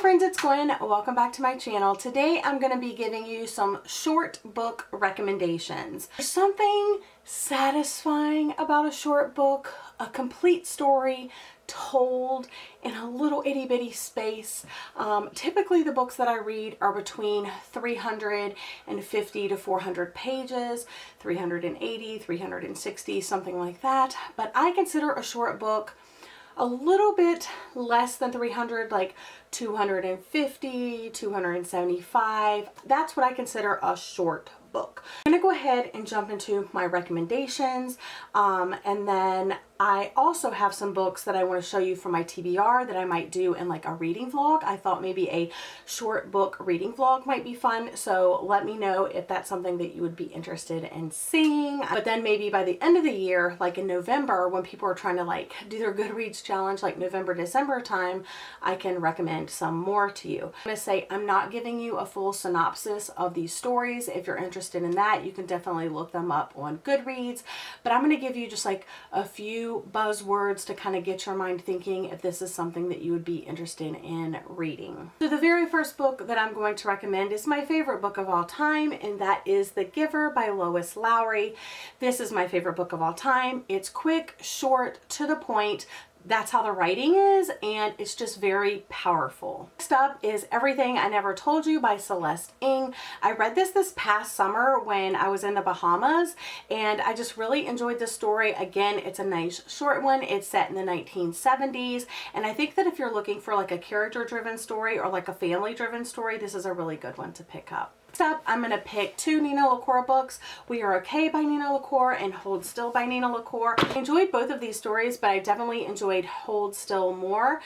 friends, it's Gwen. Welcome back to my channel. Today I'm going to be giving you some short book recommendations. There's something satisfying about a short book, a complete story told in a little itty bitty space. Typically the books that I read are between 350 to 400 pages, 380, 360, something like that. But I consider a short book a little bit less than 300, like 250, 275. That's what I consider a short book. I'm gonna go ahead and jump into my recommendations, and then I also have some books that I want to show you from my TBR that I might do in like a reading vlog. I thought maybe a short book reading vlog might be fun, so let me know if that's something that you would be interested in seeing. But then maybe by the end of the year, like in November, when people are trying to like do their Goodreads challenge, like November, December time, I can recommend some more to you. I'm gonna say I'm not giving you a full synopsis of these stories. If you're interested in that, you can definitely look them up on Goodreads, but I'm gonna give you just like a few buzzwords to kind of get your mind thinking if this is something that you would be interested in reading. So the very first book that I'm going to recommend is my favorite book of all time, and that is The Giver by Lois Lowry. This is my favorite book of all time. It's quick, short, to the point. That's how the writing is, and it's just very powerful. Next up is Everything I Never Told You by Celeste Ng. I read this past summer when I was in the Bahamas, and I just really enjoyed the story. Again, it's a nice short one. It's set in the 1970s, and I think that if you're looking for like a character-driven story or like a family-driven story, this is a really good one to pick up. Next up, I'm going to pick two Nina LaCour books, We Are Okay by Nina LaCour and Hold Still by Nina LaCour. I enjoyed both of these stories, but I definitely enjoyed Hold Still more.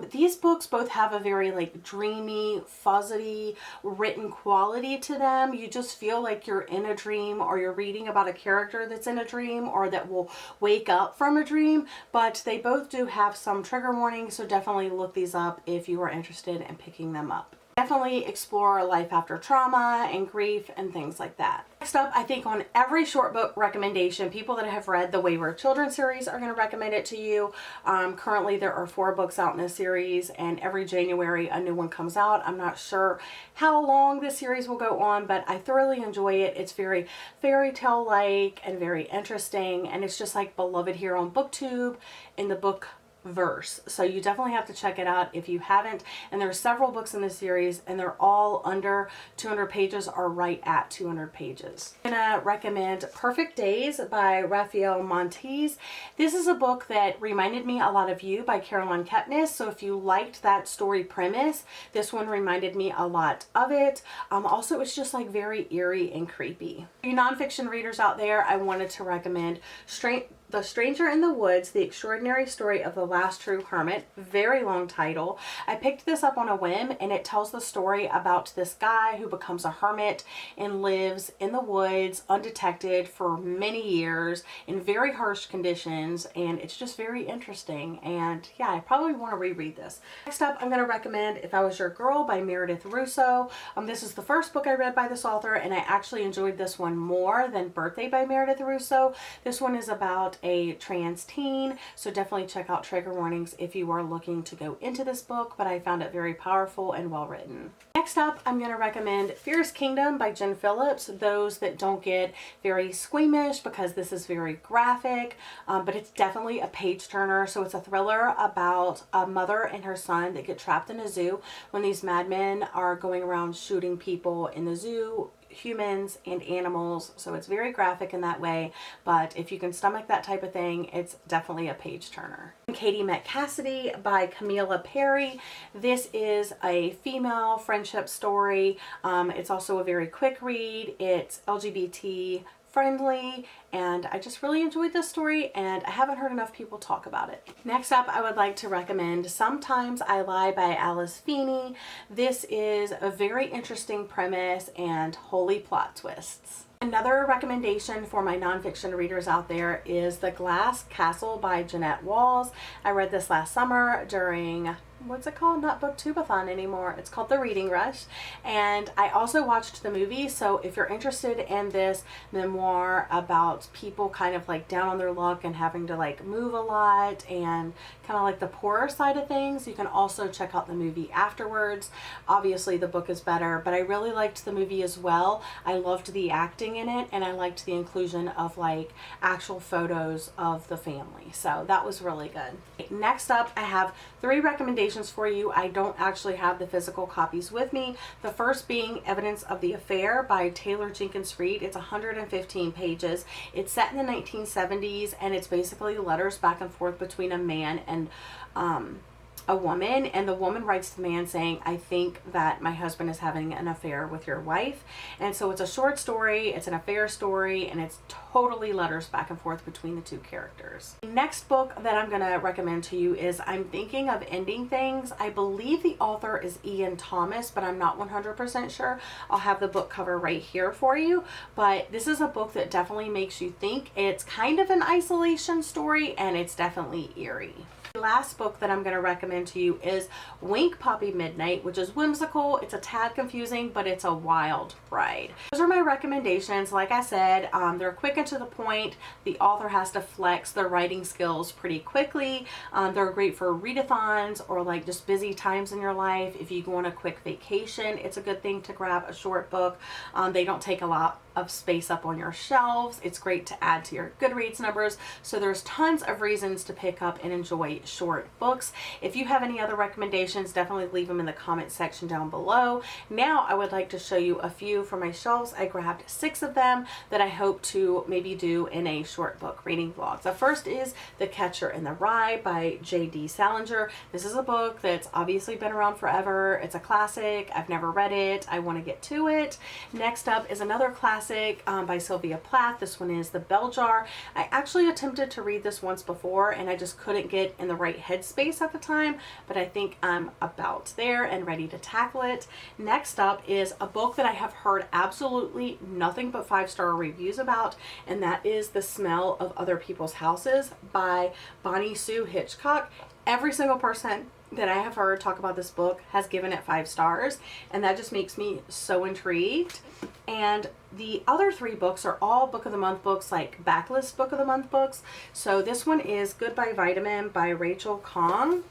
These books both have a very like dreamy, fuzzy written quality to them. You just feel like you're in a dream, or you're reading about a character that's in a dream or that will wake up from a dream, but they both do have some trigger warnings, so definitely look these up if you are interested in picking them up. Definitely explore life after trauma and grief and things like that. Next up, I think on every short book recommendation, people that have read the Wayward Children series are going to recommend it to you. Currently there are 4 books out in this series, and every January a new one comes out. I'm not sure how long this series will go on, but I thoroughly enjoy it. It's very fairy tale like and very interesting, and it's just like beloved here on BookTube in the book verse. So you definitely have to check it out if you haven't. And there are several books in this series, and they're all under 200 pages or right at 200 pages. I'm gonna recommend Perfect Days by Raphael Montes. This is a book that reminded me a lot of You by Caroline Kepnes. So if you liked that story premise, this one reminded me a lot of it. Also, it's just like very eerie and creepy. For you nonfiction readers out there, I wanted to recommend The Stranger in the Woods, The Extraordinary Story of the Last True Hermit. Very long title. I picked this up on a whim, and it tells the story about this guy who becomes a hermit and lives in the woods undetected for many years in very harsh conditions, and it's just very interesting. And yeah, I probably want to reread this. Next up, I'm going to recommend If I Was Your Girl by Meredith Russo. This is the first book I read by this author, and I actually enjoyed this one more than Birthday by Meredith Russo. This one is about a trans teen, so definitely check out trigger warnings if you are looking to go into this book, but I found it very powerful and well written. Next up, I'm going to recommend Fierce Kingdom by Jen Phillips. Those that don't get very squeamish, because this is very graphic, but it's definitely a page turner. So it's a thriller about a mother and her son that get trapped in a zoo when these madmen are going around shooting people in the zoo, humans and animals. So it's very graphic in that way, but if you can stomach that type of thing, it's definitely a page turner. Katie Met Cassidy by Camila Perry. This is a female friendship story. It's also a very quick read. It's LGBT friendly, and I just really enjoyed this story, and I haven't heard enough people talk about it. Next up, I would like to recommend Sometimes I Lie by Alice Feeney. This is a very interesting premise and holy plot twists. Another recommendation for my nonfiction readers out there is The Glass Castle by Jeanette Walls. I read this last summer during what's it called? Not Booktubeathon anymore. It's called The Reading Rush. And I also watched the movie, so if you're interested in this memoir about people kind of like down on their luck and having to like move a lot and kind of like the poorer side of things, you can also check out the movie afterwards. Obviously the book is better, but I really liked the movie as well. I loved the acting in it, and I liked the inclusion of like actual photos of the family. So that was really good. Next up, I have 3 recommendations for you. I don't actually have the physical copies with me. The first being Evidence of the Affair by Taylor Jenkins Reid. It's 115 pages. It's set in the 1970s, and it's basically letters back and forth between a man and a woman, and the woman writes to the man saying, I think that my husband is having an affair with your wife. And so it's a short story, it's an affair story, and it's totally letters back and forth between the 2 characters. The next book that I'm going to recommend to you is I'm Thinking of Ending Things. I believe the author is Ian Thomas, but I'm not 100% sure. I'll have the book cover right here for you, but this is a book that definitely makes you think. It's kind of an isolation story, and it's definitely eerie. The last book that I'm going to recommend to you is Wink Poppy Midnight, which is whimsical. It's a tad confusing, but it's a wild ride. Those are my recommendations. Like I said, they're quick and to the point. The author has to flex their writing skills pretty quickly. They're great for readathons or like just busy times in your life. If you go on a quick vacation, it's a good thing to grab a short book. They don't take a lot of space up on your shelves. It's great to add to your Goodreads numbers. So there's tons of reasons to pick up and enjoy short books. If you have any other recommendations, definitely leave them in the comment section down below. Now I would like to show you a few from my shelves. I grabbed 6 of them that I hope to maybe do in a short book reading vlog. The first is The Catcher in the Rye by J.D. Salinger. This is a book that's obviously been around forever. It's a classic. I've never read it. I want to get to it. Next up is another classic by Sylvia Plath. This one is The Bell Jar. I actually attempted to read this once before, and I just couldn't get in the right headspace at the time, but I think I'm about there and ready to tackle it. Next up is a book that I have heard absolutely nothing but 5-star reviews about, and that is The Smell of Other People's Houses by Bonnie Sue Hitchcock. Every single person that I have heard talk about this book has given it 5 stars, and that just makes me so intrigued. And the other 3 books are all book of the month books, like backlist book of the month books. So this one is Goodbye Vitamin by Rachel Kong.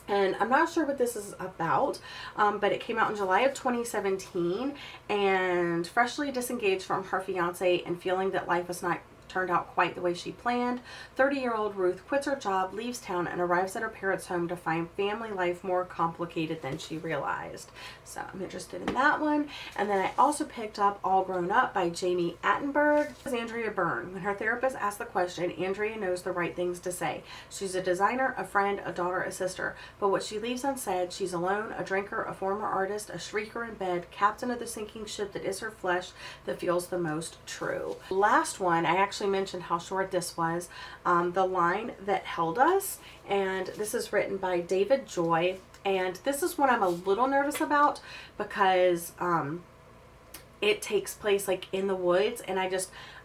And I'm not sure what this is about, but it came out in July of 2017, and freshly disengaged from her fiance and feeling that life is not turned out quite the way she planned, 30-year-old Ruth quits her job, leaves town, and arrives at her parents' home to find family life more complicated than she realized. So I'm interested in that one. And then I also picked up All Grown Up by Jamie Attenberg. This is Andrea Byrne. When her therapist asks the question, Andrea knows the right things to say. She's a designer, a friend, a daughter, a sister. But what she leaves unsaid, she's alone, a drinker, a former artist, a shrieker in bed, captain of the sinking ship that is her flesh, that feels the most true. Last one, I actually mentioned how short this was, The Line That Held Us, and this is written by David Joy, and this is one I'm a little nervous about because it takes place like in the woods, and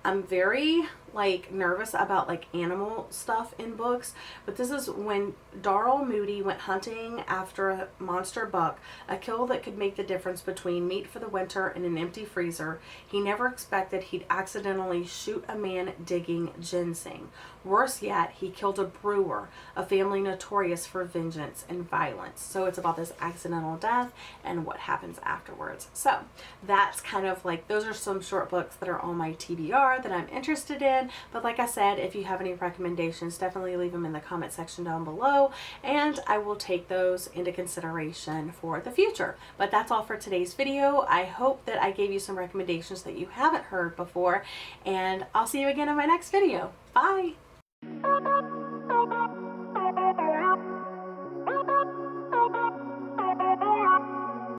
I'm very like nervous about like animal stuff in books. But this is when Darrell Moody went hunting after a monster buck, a kill that could make the difference between meat for the winter and an empty freezer. He never expected he'd accidentally shoot a man digging ginseng. Worse yet, he killed a brewer, a family notorious for vengeance and violence. So it's about this accidental death and what happens afterwards. So that's kind of like, those are some short books that are on my TBR that I'm interested in. But like I said, if you have any recommendations, definitely leave them in the comment section down below, and I will take those into consideration for the future. But that's all for today's video. I hope that I gave you some recommendations that you haven't heard before, and I'll see you again in my next video. Bye!